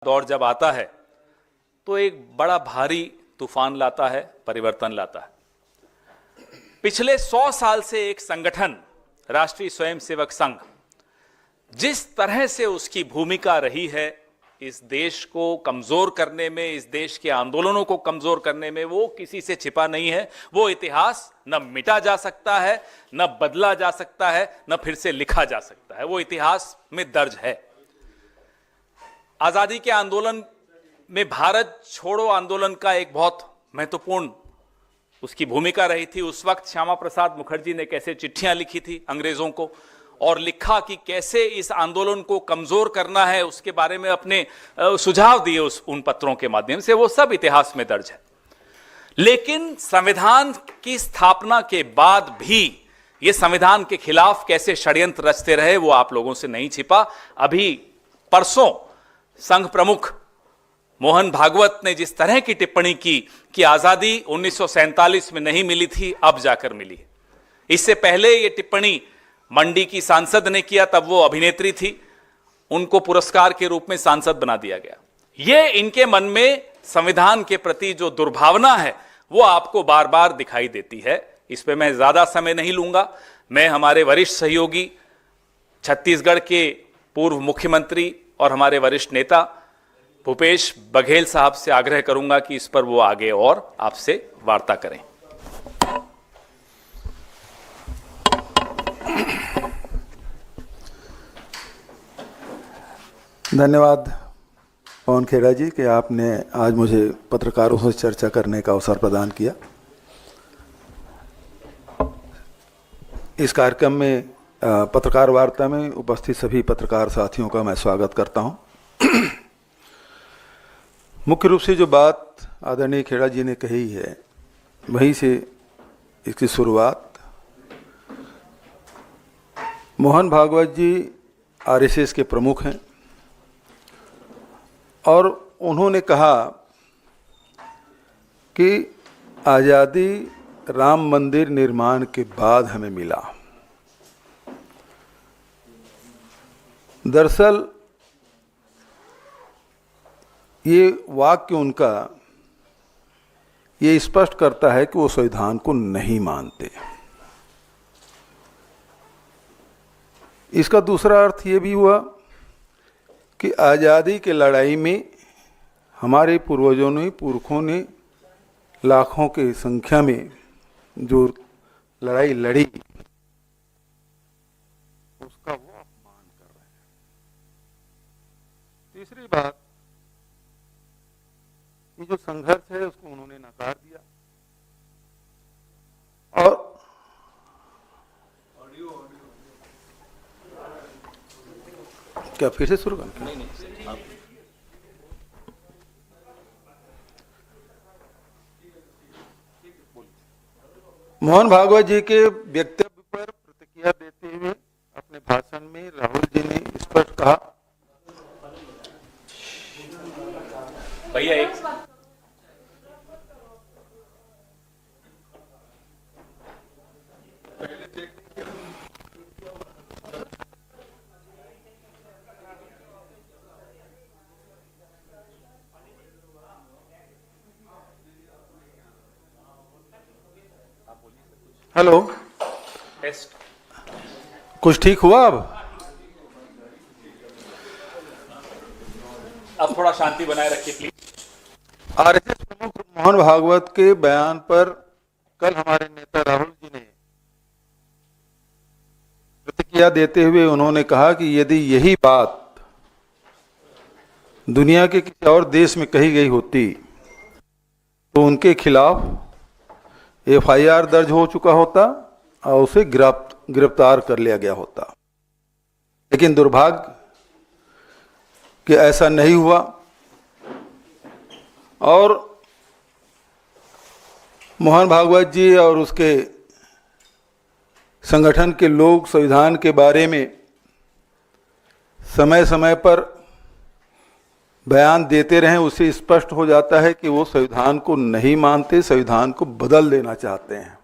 दौर जब आता है तो एक बड़ा भारी तूफान लाता है, परिवर्तन लाता है। पिछले 100 साल से एक संगठन राष्ट्रीय स्वयंसेवक संघ जिस तरह से उसकी भूमिका रही है इस देश को कमजोर करने में, इस देश के आंदोलनों को कमजोर करने में, वो किसी से छिपा नहीं है। वो इतिहास न मिटा जा सकता है, न बदला जा सकता है, न फिर से लिखा जा सकता है। वो इतिहास में दर्ज है। आजादी के आंदोलन में भारत छोड़ो आंदोलन का एक बहुत महत्वपूर्ण उसकी भूमिका रही थी। उस वक्त श्यामा प्रसाद मुखर्जी ने कैसे चिट्ठियां लिखी थी अंग्रेजों को और लिखा कि कैसे इस आंदोलन को कमजोर करना है, उसके बारे में अपने सुझाव दिए उन पत्रों के माध्यम से। वो सब इतिहास में दर्ज है। लेकिन संविधान की स्थापना के बाद भी ये संविधान के खिलाफ कैसे षड्यंत्र रचते रहे वो आप लोगों से नहीं छिपा। अभी परसों संघ प्रमुख मोहन भागवत ने जिस तरह की टिप्पणी की कि आजादी 1947 में नहीं मिली थी, अब जाकर मिली है। इससे पहले ये टिप्पणी मंडी की सांसद ने किया, तब वो अभिनेत्री थी, उनको पुरस्कार के रूप में सांसद बना दिया गया। ये इनके मन में संविधान के प्रति जो दुर्भावना है वो आपको बार बार दिखाई देती है। इस पे मैं ज्यादा समय नहीं लूंगा। मैं हमारे वरिष्ठ सहयोगी छत्तीसगढ़ के पूर्व मुख्यमंत्री और हमारे वरिष्ठ नेता भूपेश बघेल साहब से आग्रह करूंगा कि इस पर वो आगे और आपसे वार्ता करें। धन्यवाद पवन खेड़ा जी कि आपने आज मुझे पत्रकारों से चर्चा करने का अवसर प्रदान किया। इस कार्यक्रम में पत्रकार वार्ता में उपस्थित सभी पत्रकार साथियों का मैं स्वागत करता हूं। मुख्य रूप से जो बात आदरणीय खेड़ा जी ने कही है वहीं से इसकी शुरुआत। मोहन भागवत जी आरएसएस के प्रमुख हैं और उन्होंने कहा कि आज़ादी राम मंदिर निर्माण के बाद हमें मिला। दरअसल ये वाक्य उनका ये स्पष्ट करता है कि वो संविधान को नहीं मानते। इसका दूसरा अर्थ ये भी हुआ कि आज़ादी की लड़ाई में हमारे पूर्वजों ने, पुरखों ने लाखों की संख्या में जो लड़ाई लड़ी उसका वो अपमान कर रहे हैं। तीसरी बात, ये जो संघर्ष है उसको उन्होंने नकार दिया। और क्या फिर से शुरू करना? नहीं, मोहन भागवत जी के वक्तव्य पर प्रतिक्रिया देते हुए अपने भाषण में राहुल जी ने स्पष्ट कहा, भैया एक हेलो, टेस्ट कुछ ठीक हुआ? अब थोड़ा शांति बनाए रखिए प्लीज। आरएसएस प्रमुख मोहन भागवत के बयान पर कल हमारे नेता राहुल जी ने प्रतिक्रिया देते हुए उन्होंने कहा कि यदि यही बात दुनिया के किसी और देश में कही गई होती तो उनके खिलाफ एफआईआर दर्ज हो चुका होता और उसे गिरफ्तार कर लिया गया होता। लेकिन दुर्भाग्य कि ऐसा नहीं हुआ और मोहन भागवत जी और उसके संगठन के लोग संविधान के बारे में समय समय पर बयान देते रहें। उससे स्पष्ट हो जाता है कि वो संविधान को नहीं मानते, संविधान को बदल देना चाहते हैं।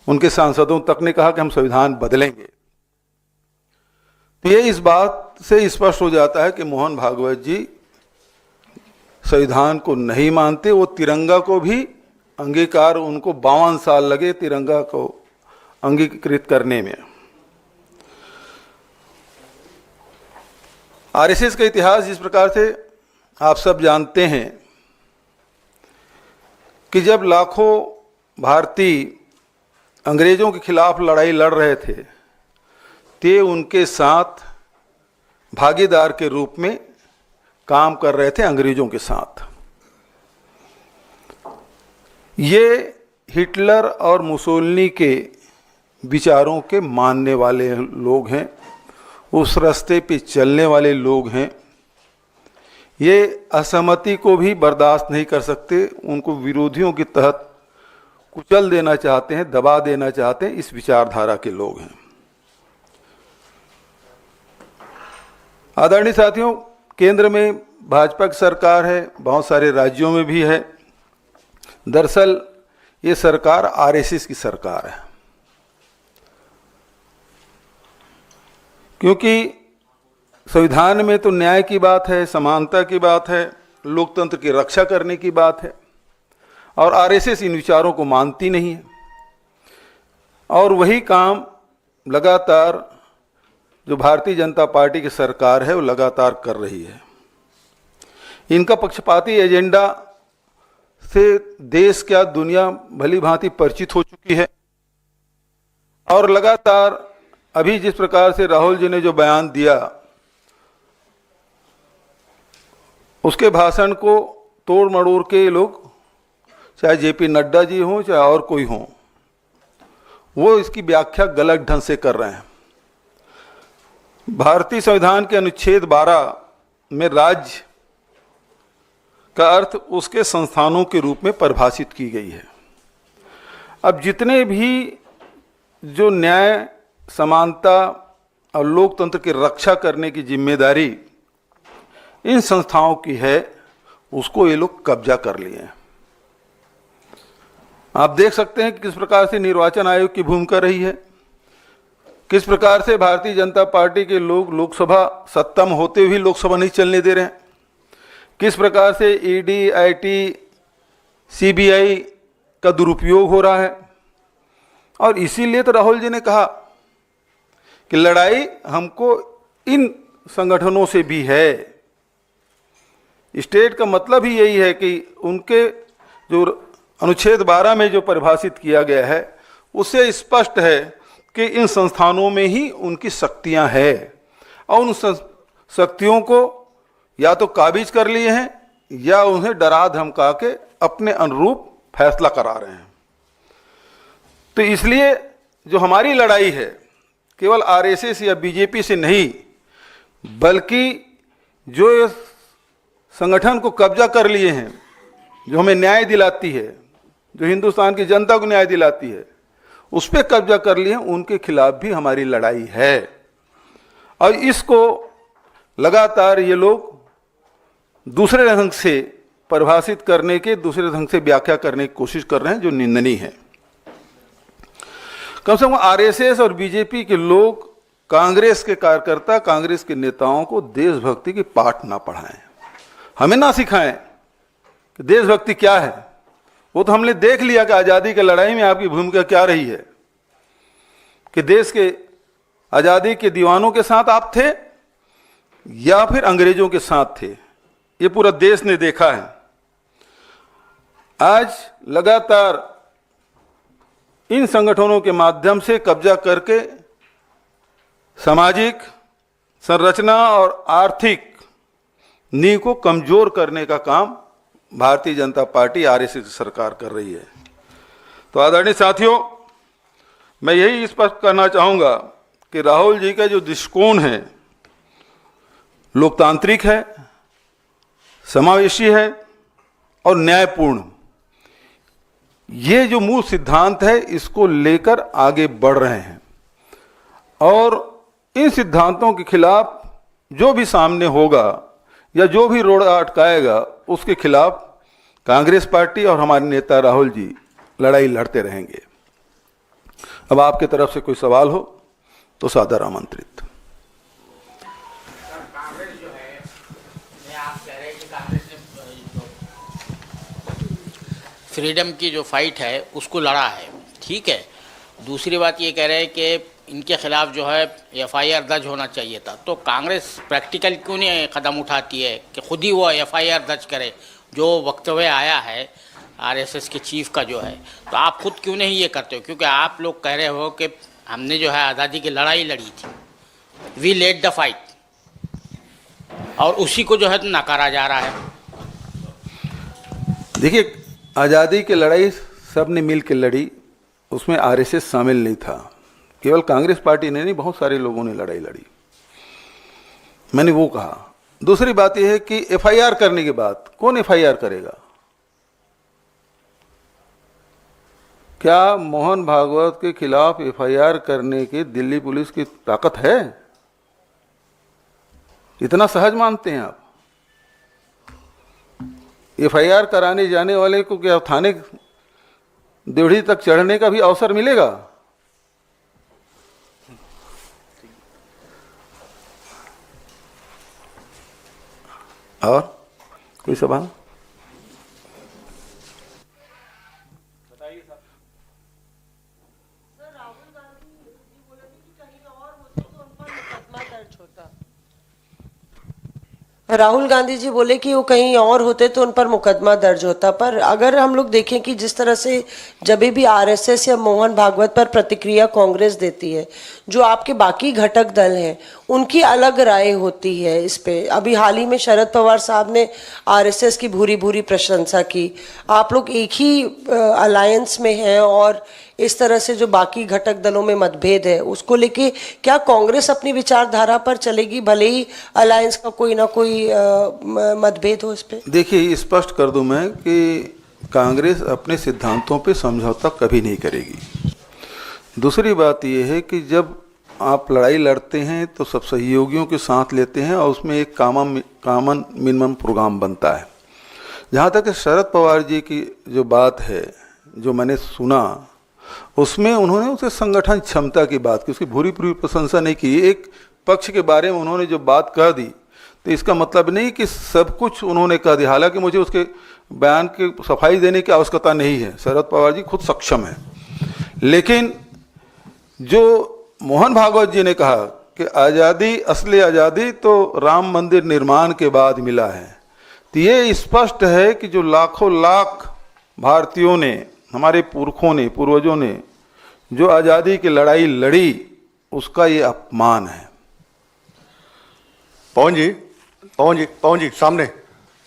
उनके सांसदों तक ने कहा कि हम संविधान बदलेंगे। तो ये इस बात से स्पष्ट हो जाता है कि मोहन भागवत जी संविधान को नहीं मानते, वो तिरंगा को भी अंगीकार, उनको 52 साल लगे तिरंगा को अंगीकृत करने में। आरएसएस का इतिहास जिस प्रकार से आप सब जानते हैं कि जब लाखों भारतीय अंग्रेजों के खिलाफ लड़ाई लड़ रहे थे, ते उनके साथ भागीदार के रूप में काम कर रहे थे अंग्रेजों के साथ। ये हिटलर और मुसोलिनी के विचारों के मानने वाले लोग हैं, उस रास्ते पे चलने वाले लोग हैं। ये असहमति को भी बर्दाश्त नहीं कर सकते, उनको विरोधियों के तहत कुचल देना चाहते हैं, दबा देना चाहते हैं, इस विचारधारा के लोग हैं। आदरणीय साथियों, केंद्र में भाजपा की सरकार है, बहुत सारे राज्यों में भी है। दरअसल ये सरकार आरएसएस की सरकार है, क्योंकि संविधान में तो न्याय की बात है, समानता की बात है, लोकतंत्र की रक्षा करने की बात है, और आरएसएस इन विचारों को मानती नहीं है। और वही काम लगातार जो भारतीय जनता पार्टी की सरकार है वो लगातार कर रही है। इनका पक्षपाती एजेंडा से देश क्या दुनिया भली भांति परिचित हो चुकी है, और लगातार अभी जिस प्रकार से राहुल जी ने जो बयान दिया, उसके भाषण को तोड़ मड़ोड़ के लोग, चाहे जेपी नड्डा जी हों चाहे और कोई हों, वो इसकी व्याख्या गलत ढंग से कर रहे हैं। भारतीय संविधान के अनुच्छेद 12 में राज्य का अर्थ उसके संस्थानों के रूप में परिभाषित की गई है। अब जितने भी जो न्याय, समानता और लोकतंत्र की रक्षा करने की जिम्मेदारी इन संस्थाओं की है, उसको ये लोग कब्जा कर लिए हैं। आप देख सकते हैं कि किस प्रकार से निर्वाचन आयोग की भूमिका रही है, किस प्रकार से भारतीय जनता पार्टी के लोग लोकसभा सत्ता में होते हुए लोकसभा नहीं चलने दे रहे हैं, किस प्रकार से ईडी, आईटी, सीबीआई का दुरुपयोग हो रहा है। और इसीलिए तो राहुल जी ने कहा कि लड़ाई हमको इन संगठनों से भी है। स्टेट का मतलब ही यही है कि उनके जो अनुच्छेद 12 में जो परिभाषित किया गया है, उससे स्पष्ट है कि इन संस्थानों में ही उनकी शक्तियां हैं, और उन शक्तियों को या तो काबिज कर लिए हैं या उन्हें डरा धमका के अपने अनुरूप फैसला करा रहे हैं। तो इसलिए जो हमारी लड़ाई है केवल आरएसएस या बीजेपी से नहीं, बल्कि जो इस संगठन को कब्जा कर लिए हैं, जो हमें न्याय दिलाती है, जो हिंदुस्तान की जनता को न्याय दिलाती है, उस पर कब्जा कर लिए हैं, उनके खिलाफ भी हमारी लड़ाई है। और इसको लगातार ये लोग दूसरे ढंग से परिभाषित करने के, दूसरे ढंग से व्याख्या करने की कोशिश कर रहे हैं, जो निंदनीय है। कम से कम आरएसएस और बीजेपी के लोग कांग्रेस के कार्यकर्ता, कांग्रेस के नेताओं को देशभक्ति की पाठ ना पढ़ाएं, हमें ना सिखाएं कि देशभक्ति क्या है। वो तो हमने देख लिया कि आज़ादी की लड़ाई में आपकी भूमिका क्या रही है, कि देश के आज़ादी के दीवानों के साथ आप थे या फिर अंग्रेजों के साथ थे, ये पूरा देश ने देखा है। आज लगातार इन संगठनों के माध्यम से कब्जा करके सामाजिक संरचना और आर्थिक नींव को कमजोर करने का काम भारतीय जनता पार्टी आरएसएस सरकार कर रही है। तो आदरणीय साथियों, मैं यही स्पष्ट करना चाहूँगा कि राहुल जी का जो दृष्टिकोण है लोकतांत्रिक है, समावेशी है और न्यायपूर्ण। ये जो मूल सिद्धांत है, इसको लेकर आगे बढ़ रहे हैं, और इन सिद्धांतों के खिलाफ जो भी सामने होगा या जो भी रोड़ा अटकाएगा, उसके खिलाफ कांग्रेस पार्टी और हमारे नेता राहुल जी लड़ाई लड़ते रहेंगे। अब आपके तरफ से कोई सवाल हो तो सादर आमंत्रित। कांग्रेस जो है, आप कह रहे हैं कि कांग्रेस ने फ्रीडम की जो फाइट है उसको लड़ा है, ठीक है। दूसरी बात ये कह रहे हैं कि इनके खिलाफ जो है एफआईआर दर्ज होना चाहिए था, तो कांग्रेस प्रैक्टिकल क्यों नहीं कदम उठाती है कि खुद ही वो एफआईआर दर्ज करे? जो वक्तव्य आया है आरएसएस के चीफ का जो है, तो आप खुद क्यों नहीं ये करते हो? क्योंकि आप लोग कह रहे हो कि हमने जो है आज़ादी की लड़ाई लड़ी थी, वी लेड द फाइट, और उसी को जो है तो नकारा जा रहा है। देखिए, आज़ादी की लड़ाई सब ने मिल के लड़ी, उसमें आरएसएस शामिल नहीं था। केवल कांग्रेस पार्टी ने नहीं, बहुत सारे लोगों ने लड़ाई लड़ी, मैंने वो कहा। दूसरी बात यह है कि एफआईआर करने के बाद कौन एफआईआर करेगा? क्या मोहन भागवत के खिलाफ एफआईआर करने की दिल्ली पुलिस की ताकत है? इतना सहज मानते हैं आप? एफआईआर कराने जाने वाले को क्या थाने देवढ़ी तक चढ़ने का भी अवसर मिलेगा? और कोई सवाल? राहुल गांधी जी बोले कि वो कहीं और होते तो उन पर मुकदमा दर्ज होता। पर अगर हम लोग देखें कि जिस तरह से जब भी आरएसएस या मोहन भागवत पर प्रतिक्रिया कांग्रेस देती है, जो आपके बाकी घटक दल हैं उनकी अलग राय होती है इस पे। अभी हाल ही में शरद पवार साहब ने आरएसएस की भूरी भूरी प्रशंसा की। आप लोग एक ही अलायंस में हैं और इस तरह से जो बाकी घटक दलों में मतभेद है उसको लेके क्या कांग्रेस अपनी विचारधारा पर चलेगी, भले ही अलायंस का कोई ना कोई मतभेद हो इस पे? देखिए, स्पष्ट कर दूं मैं कि कांग्रेस अपने सिद्धांतों पे समझौता कभी नहीं करेगी। दूसरी बात यह है कि जब आप लड़ाई लड़ते हैं तो सब सहयोगियों के साथ लेते हैं और उसमें एक कॉमन मिनिमम प्रोग्राम बनता है। जहाँ तक शरद पवार जी की जो बात है, जो मैंने सुना, उसमें उन्होंने उसे संगठन क्षमता की बात की, उसकी भूरी पूरी प्रशंसा नहीं की। एक पक्ष के बारे में उन्होंने जो बात कह दी, तो इसका मतलब नहीं कि सब कुछ उन्होंने कह दिया। हालांकि मुझे उसके बयान की सफाई देने की आवश्यकता नहीं है, शरद पवार जी खुद सक्षम है। लेकिन जो मोहन भागवत जी ने कहा कि आज़ादी, असली आज़ादी तो राम मंदिर निर्माण के बाद मिला है, तो ये स्पष्ट है कि जो लाखों लाख भारतीयों ने, हमारे पुरखों ने, पूर्वजों ने जो आज़ादी की लड़ाई लड़ी, उसका ये अपमान है। पवन जी, सामने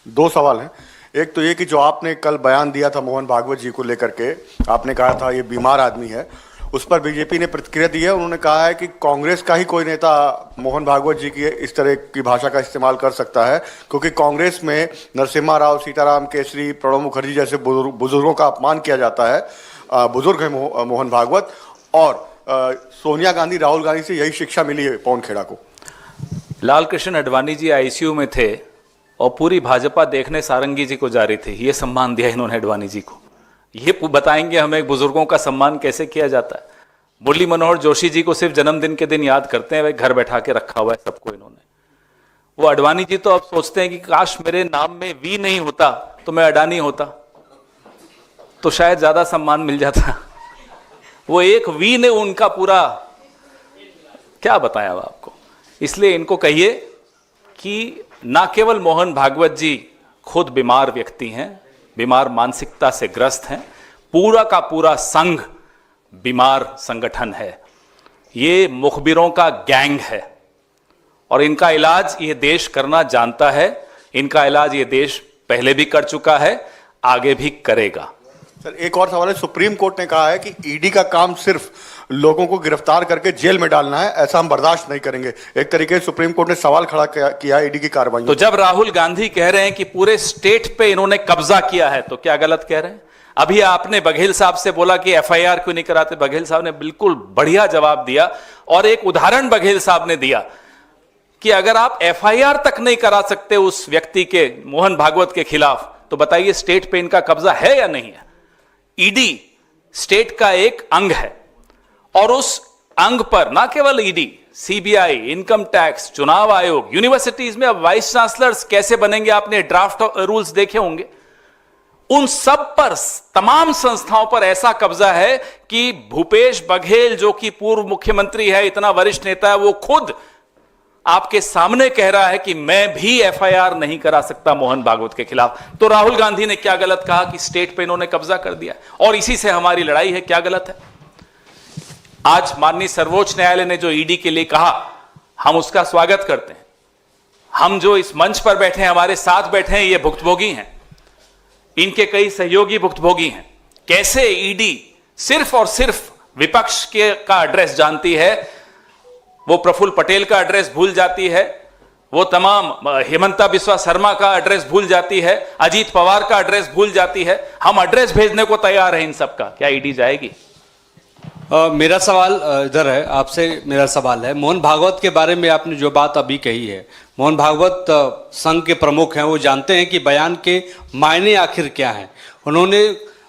दो सवाल हैं। एक तो ये कि जो आपने कल बयान दिया था मोहन भागवत जी को लेकर के, आपने कहा था ये बीमार आदमी है, उस पर बीजेपी ने प्रतिक्रिया दी है। उन्होंने कहा है कि कांग्रेस का ही कोई नेता मोहन भागवत जी की इस तरह की भाषा का इस्तेमाल कर सकता है, क्योंकि कांग्रेस में नरसिम्हा राव, सीताराम केसरी, प्रणब मुखर्जी जैसे बुजुर्गों का अपमान किया जाता है। बुजुर्ग है मोहन भागवत, और सोनिया गांधी, राहुल गांधी से यही शिक्षा मिली है पवन खेड़ा को। लाल कृष्ण आडवाणी जी आईसीयू में थे और पूरी भाजपा देखने सारंगी जी को जा रही थी। ये सम्मान दिया इन्होंने आडवाणी जी को। ये बताएंगे हमें बुजुर्गों का सम्मान कैसे किया जाता है। मुरली मनोहर जोशी जी को सिर्फ जन्मदिन के दिन याद करते हैं, वे घर बैठा के रखा हुआ है सबको इन्होंने। वो आडवाणी जी तो अब सोचते हैं कि काश मेरे नाम में वी नहीं होता तो मैं अडानी होता, तो शायद ज्यादा सम्मान मिल जाता। वो एक वी ने उनका पूरा क्या बताया आपको। इसलिए इनको कहिए कि ना केवल मोहन भागवत जी खुद बीमार व्यक्ति हैं, बीमार मानसिकता से ग्रस्त हैं, पूरा का पूरा संघ बीमार संगठन है। ये मुखबिरों का गैंग है और इनका इलाज ये देश करना जानता है। इनका इलाज ये देश पहले भी कर चुका है, आगे भी करेगा। सर, एक और सवाल है। सुप्रीम कोर्ट ने कहा है कि ईडी का काम सिर्फ लोगों को गिरफ्तार करके जेल में डालना है, ऐसा हम बर्दाश्त नहीं करेंगे। एक तरीके से सुप्रीम कोर्ट ने सवाल खड़ा किया ईडी की कार्रवाई। तो जब राहुल गांधी कह रहे हैं कि पूरे स्टेट पे इन्होंने कब्जा किया है, तो क्या गलत कह रहे हैं? अभी आपने बघेल साहब से बोला कि एफआईआर क्यों नहीं कराते। बघेल साहब ने बिल्कुल बढ़िया जवाब दिया और एक उदाहरण बघेल साहब ने दिया कि अगर आप एफआईआर तक नहीं करा सकते उस व्यक्ति के, मोहन भागवत के खिलाफ, तो बताइए स्टेट पे इनका कब्जा है या नहीं है? ईडी स्टेट का एक अंग है और उस अंग पर ना केवल ईडी, सीबीआई, इनकम टैक्स, चुनाव आयोग, यूनिवर्सिटीज में अब वाइस चांसलर्स कैसे बनेंगे, आपने ड्राफ्ट रूल्स देखे होंगे। उन सब पर, तमाम संस्थाओं पर ऐसा कब्जा है कि भूपेश बघेल जो कि पूर्व मुख्यमंत्री है, इतना वरिष्ठ नेता है, वो खुद आपके सामने कह रहा है कि मैं भी एफआईआर नहीं करा सकता मोहन भागवत के खिलाफ। तो राहुल गांधी ने क्या गलत कहा कि स्टेट पे इन्होंने कब्जा कर दिया, और इसी से हमारी लड़ाई है, क्या गलत है? आज माननीय सर्वोच्च न्यायालय ने जो ईडी के लिए कहा, हम उसका स्वागत करते हैं। हम जो इस मंच पर बैठे हैं, हमारे साथ बैठे हैं, ये भुक्तभोगी हैं, इनके कई सहयोगी भुक्तभोगी हैं। कैसे ईडी सिर्फ और सिर्फ विपक्ष के का एड्रेस जानती है, वो प्रफुल्ल पटेल का एड्रेस भूल जाती है, वो तमाम हेमंता बिस्वा शर्मा का एड्रेस भूल जाती है, अजीत पवार का एड्रेस भूल जाती है। हम एड्रेस भेजने को तैयार हैं इन सबका, क्या ईडी जाएगी? मेरा सवाल इधर है, आपसे मेरा सवाल है, मोहन भागवत के बारे में आपने जो बात अभी कही है, मोहन भागवत संघ के प्रमुख हैं, वो जानते हैं कि बयान के मायने आखिर क्या हैं। उन्होंने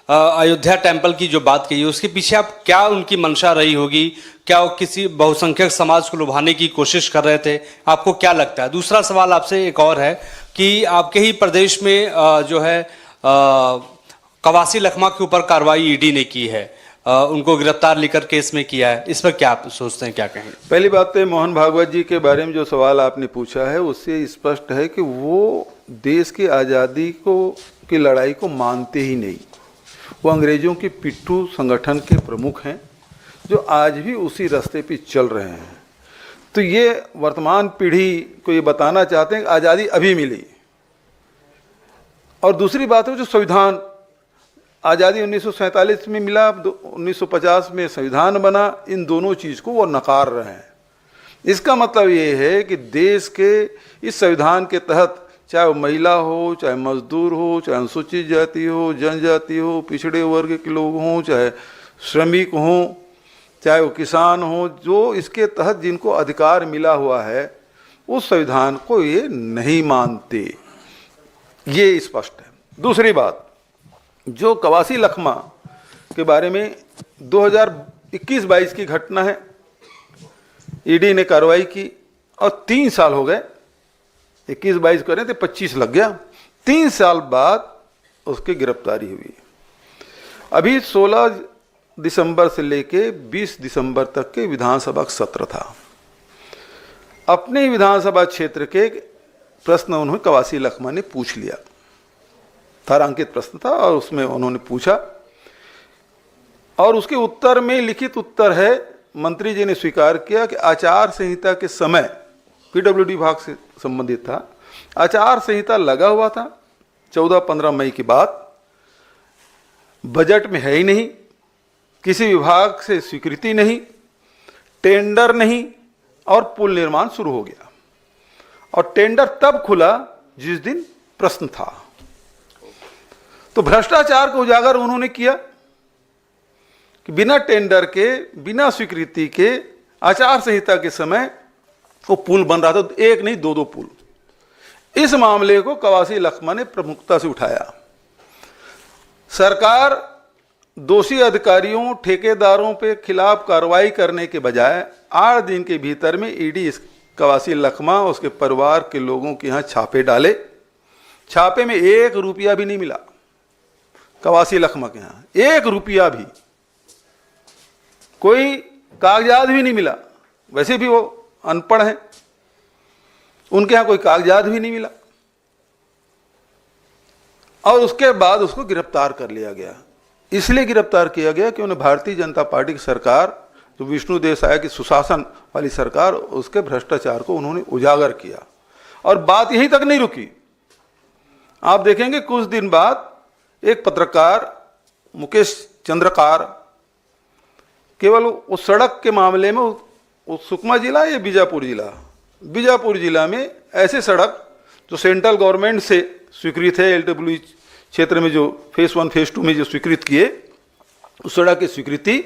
अयोध्या टेम्पल की जो बात कही, उसके पीछे आप क्या उनकी मंशा रही होगी? क्या वो किसी बहुसंख्यक समाज को लुभाने की कोशिश कर रहे थे? आपको क्या लगता है? दूसरा सवाल आपसे एक और है कि आपके ही प्रदेश में जो है कवासी लखमा के ऊपर कार्रवाई ईडी ने की है, उनको गिरफ्तार लेकर केस में किया है, इस पर क्या आप सोचते हैं, क्या कहें? पहली बात तो मोहन भागवत जी के बारे में जो सवाल आपने पूछा है, उससे स्पष्ट है कि वो देश की आज़ादी की लड़ाई को मानते ही नहीं। वो अंग्रेजों के पिट्ठू संगठन के प्रमुख हैं, जो आज भी उसी रास्ते पे चल रहे हैं। तो ये वर्तमान पीढ़ी को ये बताना चाहते हैं कि आज़ादी अभी मिली। और दूसरी बात है, जो संविधान आज़ादी 1947 में मिला, 1950 में संविधान बना, इन दोनों चीज़ को वो नकार रहे हैं। इसका मतलब ये है कि देश के इस संविधान के तहत, चाहे वो महिला हो, चाहे मजदूर हो, चाहे अनुसूचित जाति हो, जनजाति हो, पिछड़े वर्ग के लोग हों, चाहे श्रमिक हों, चाहे वो किसान हो, जो इसके तहत जिनको अधिकार मिला हुआ है, उस संविधान को ये नहीं मानते, ये स्पष्ट है। दूसरी बात, जो कवासी लखमा के बारे में 2021-22 की घटना है, ईडी ने कार्रवाई की और 3 साल हो गए, 21-22 करें तो 25 लग गया, 3 साल बाद उसकी गिरफ्तारी हुई। अभी 16 दिसंबर से लेके 20 दिसंबर तक के विधानसभा का सत्र था। अपने विधानसभा क्षेत्र के प्रश्न उन्होंने कवासी लखमा ने पूछ लिया, तारांकित प्रश्न था, और उसमें उन्होंने पूछा, और उसके उत्तर में लिखित उत्तर है, मंत्री जी ने स्वीकार किया कि आचार संहिता के समय, पीडब्ल्यूडी विभाग से संबंधित था, आचार संहिता लगा हुआ था 14-15 मई की बात, बजट में है ही नहीं, किसी विभाग से स्वीकृति नहीं, टेंडर नहीं, और पुल निर्माण शुरू हो गया। और टेंडर तब खुला जिस दिन प्रश्न था। तो भ्रष्टाचार को उजागर उन्होंने किया कि बिना टेंडर के, बिना स्वीकृति के, आचार संहिता के समय वो पुल बन रहा था, एक नहीं 2-2 पुल। इस मामले को कवासी लखमा ने प्रमुखता से उठाया। सरकार दोषी अधिकारियों, ठेकेदारों पे खिलाफ कार्रवाई करने के बजाय 8 दिन के भीतर में ईडी इस कवासी लखमा और उसके परिवार के लोगों के यहाँ छापे डाले। छापे में 1 रुपया भी नहीं मिला कवासी लखमा के यहाँ, 1 रुपया भी, कोई कागजात भी नहीं मिला। वैसे भी वो अनपढ़ हैं, उनके यहाँ कोई कागजात भी नहीं मिला। और उसके बाद उसको गिरफ्तार कर लिया गया। इसलिए गिरफ्तार किया गया कि उन्हें भारतीय जनता पार्टी की सरकार, जो विष्णु देसाई की सुशासन वाली सरकार, उसके भ्रष्टाचार को उन्होंने उजागर किया। और बात यहीं तक नहीं रुकी। आप देखेंगे कुछ दिन बाद एक पत्रकार मुकेश चंद्रकार, केवल उस सड़क के मामले में, उस सुकमा जिला या बीजापुर जिला में ऐसे सड़क जो सेंट्रल गवर्नमेंट से स्वीकृत है, एलडब्ल्यू क्षेत्र में जो फेज 1 फेज 2 में जो स्वीकृत किए, उस सड़क की स्वीकृति,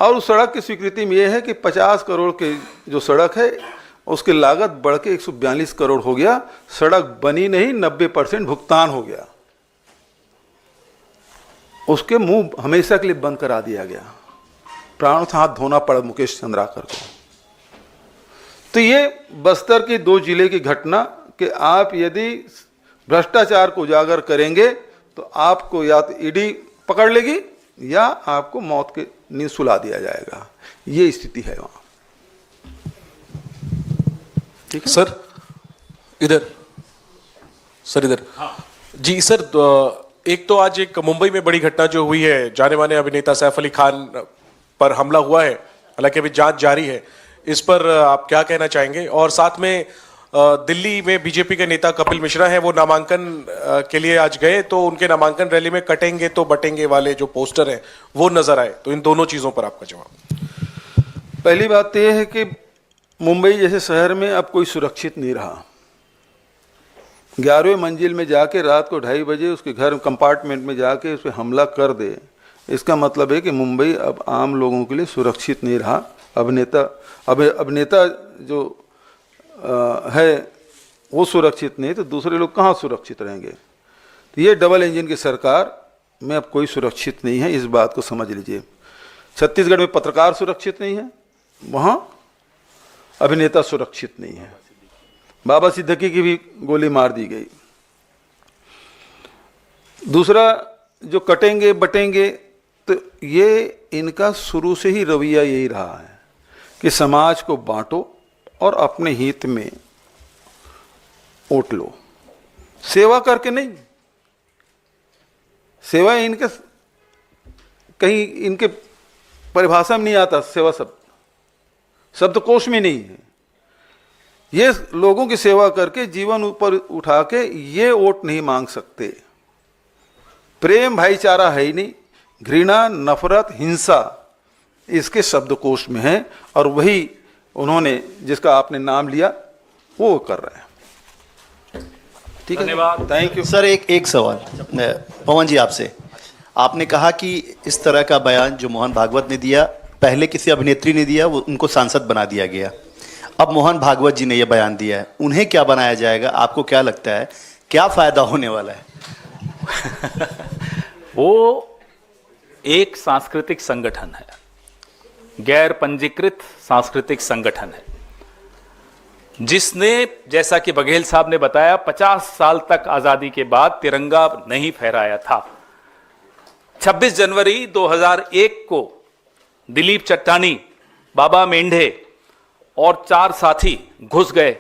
और उस सड़क की स्वीकृति में यह है कि 50 करोड़ के जो सड़क है उसकी लागत बढ़ के 142 करोड़ हो गया। सड़क बनी नहीं, 90% भुगतान हो गया। उसके मुंह हमेशा के लिए बंद करा दिया गया। प्राणों से हाथ धोना पड़ा मुकेश चंद्राकर को। तो ये बस्तर के 2 जिले की घटना कि आप यदि भ्रष्टाचार को उजागर करेंगे तो आपको या तो ईडी पकड़ लेगी या आपको मौत के नींद सुला दिया जाएगा। ये स्थिति है वहां। ठीक है सर, इधर सर, इधर जी सर। एक तो आज एक मुंबई में बड़ी घटना जो हुई है, जाने माने अभिनेता सैफ अली खान पर हमला हुआ है, हालांकि अभी जांच जारी है, इस पर आप क्या कहना चाहेंगे? और साथ में दिल्ली में बीजेपी के नेता कपिल मिश्रा हैं, वो नामांकन के लिए आज गए, तो उनके नामांकन रैली में कटेंगे तो बटेंगे वाले जो पोस्टर हैं वो नजर आए, तो इन दोनों चीजों पर आपका जवाब। पहली बात तो यह है कि मुंबई जैसे शहर में अब कोई सुरक्षित नहीं रहा। 11वें मंजिल में जाके रात को 2:30 बजे उसके घर कंपार्टमेंट में जाके उस पर हमला कर दे, इसका मतलब है कि मुंबई अब आम लोगों के लिए सुरक्षित नहीं रहा। अभिनेता जो है वो सुरक्षित नहीं, तो दूसरे लोग कहाँ सुरक्षित रहेंगे? तो ये डबल इंजन की सरकार में अब कोई सुरक्षित नहीं है, इस बात को समझ लीजिए। छत्तीसगढ़ में पत्रकार सुरक्षित नहीं है, वहाँ अभिनेता सुरक्षित नहीं है। बाबा सिद्दीकी की भी गोली मार दी गई। दूसरा, जो कटेंगे बटेंगे, तो ये इनका शुरू से ही रवैया यही रहा है कि समाज को बांटो और अपने हित में वोट लो, सेवा करके नहीं। सेवा इनके कहीं इनके परिभाषा में नहीं आता, सेवा शब्दकोश में नहीं है। ये लोगों की सेवा करके जीवन ऊपर उठा के ये वोट नहीं मांग सकते। प्रेम भाईचारा है ही नहीं, घृणा, नफरत, हिंसा इसके शब्दकोश में है, और वही उन्होंने जिसका आपने नाम लिया वो कर रहे हैं। ठीक है, धन्यवाद, थैंक यू सर। एक सवाल पवन जी आपसे। आपने कहा कि इस तरह का बयान जो मोहन भागवत ने दिया, पहले किसी अभिनेत्री ने दिया, वो उनको सांसद बना दिया गया। अब मोहन भागवत जी ने यह बयान दिया है, उन्हें क्या बनाया जाएगा? आपको क्या लगता है क्या फायदा होने वाला है? वो एक सांस्कृतिक संगठन है, गैर पंजीकृत सांस्कृतिक संगठन है, जिसने, जैसा कि बघेल साहब ने बताया, 50 साल तक आजादी के बाद तिरंगा नहीं फहराया था। 26 जनवरी 2001 को दिलीप चट्टानी, बाबा मेंढे और 4 साथी घुस गए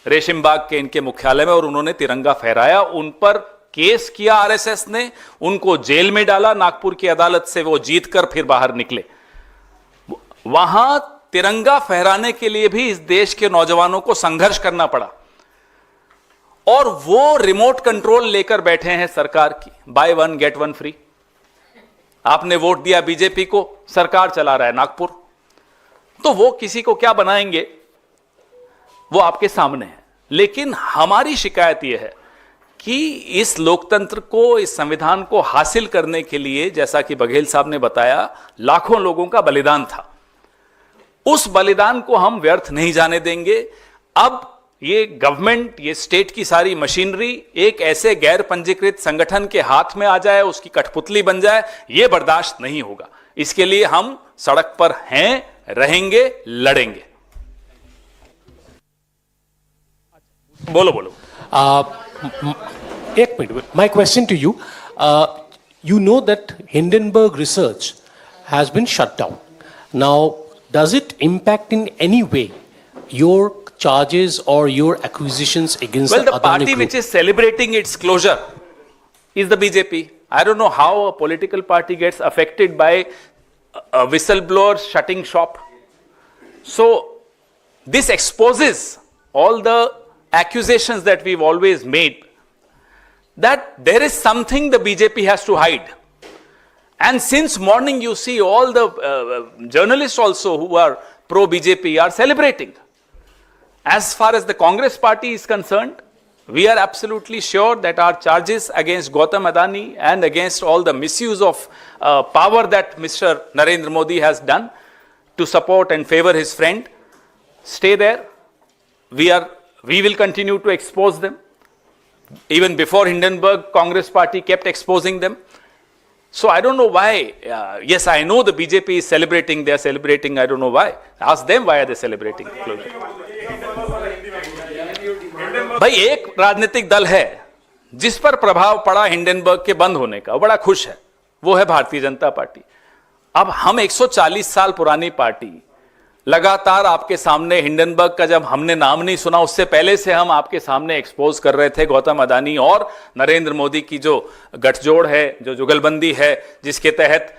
रेशिमबाग के इनके मुख्यालय में और उन्होंने तिरंगा फहराया। उन पर केस किया आरएसएस ने, उनको जेल में डाला, नागपुर की अदालत से वो जीतकर फिर बाहर निकले। वहां तिरंगा फहराने के लिए भी इस देश के नौजवानों को संघर्ष करना पड़ा, और वो रिमोट कंट्रोल लेकर बैठे हैं सरकार की, by one get one free. आपने वोट दिया बीजेपी को, सरकार चला रहा है नागपुर, तो वो किसी को क्या बनाएंगे वो आपके सामने है। लेकिन हमारी शिकायत यह है कि इस लोकतंत्र को, इस संविधान को हासिल करने के लिए, जैसा कि बघेल साहब ने बताया, लाखों लोगों का बलिदान था। उस बलिदान को हम व्यर्थ नहीं जाने देंगे। अब ये गवर्नमेंट, ये स्टेट की सारी मशीनरी एक ऐसे गैर पंजीकृत संगठन के हाथ में आ जाए, उसकी कठपुतली बन जाए, ये बर्दाश्त नहीं होगा। इसके लिए हम सड़क पर हैं, रहेंगे, लड़ेंगे। बोलो बोलो। एक minute, my question to you, you know that Hindenburg research has been shut down. Now, does it impact in any way your charges or your accusations against Well, the the Adani party group? which is celebrating its closure is the BJP. I don't know how a political party gets affected by a whistleblower shutting shop. So, this exposes all the accusations that we've always made, that there is something the BJP has to hide. And since morning you see all the journalists also who are pro-BJP are celebrating. As far as the Congress party is concerned, we are absolutely sure that our charges against Gautam Adani and against all the misuse of power that Mr. Narendra Modi has done to support and favor his friend stay there. We will continue to expose them. Even before Hindenburg, Congress party kept exposing them. So I don't know why. Yes, I know the BJP is celebrating. They are celebrating. I don't know why. Ask them why are they celebrating. भाई, एक राजनीतिक दल है जिस पर प्रभाव पड़ा Hindenburg के बंद होने का, वो बड़ा खुश है, वो है भारतीय जनता पार्टी। अब हम 140 साल पुरानी पार्टी लगातार आपके सामने, हिंडनबर्ग का जब हमने नाम नहीं सुना उससे पहले से हम आपके सामने एक्सपोज कर रहे थे गौतम अदानी और नरेंद्र मोदी की जो गठजोड़ है, जो जुगलबंदी है, जिसके तहत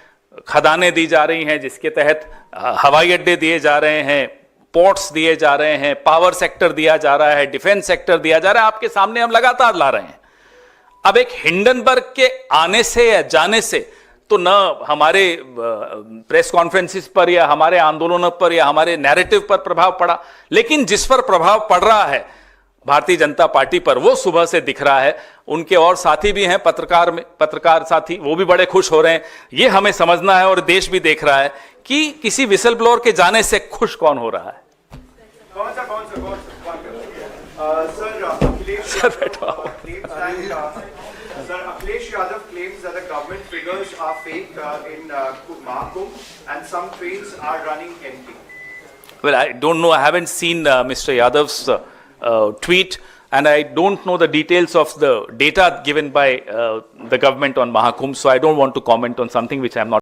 खदानें दी जा रही हैं, जिसके तहत हवाई अड्डे दिए जा रहे हैं, पोर्ट्स दिए जा रहे हैं, पावर सेक्टर दिया जा रहा है, डिफेंस सेक्टर दिया जा रहा है, आपके सामने हम लगातार ला रहे हैं। अब एक हिंडनबर्ग के आने से या जाने से तो न हमारे प्रेस कॉन्फ्रेंसिस पर या हमारे आंदोलनों पर या हमारे नैरेटिव पर प्रभाव पड़ा, लेकिन जिस पर प्रभाव पड़ रहा है भारतीय जनता पार्टी पर, वो सुबह से दिख रहा है। उनके और साथी भी हैं पत्रकार साथी, वो भी बड़े खुश हो रहे हैं। ये हमें समझना है और देश भी देख रहा है कि किसी विसल ब्लोअर के जाने से खुश कौन हो रहा है। Sir, Akhilesh Yadav claims that the government figures are fake in Mahakumbh and some trains are running empty. Well, I don't know. I haven't seen Mr. Yadav's tweet, and I don't know the details of the data given by the government on Mahakumbh, so I don't want to comment on something which I am not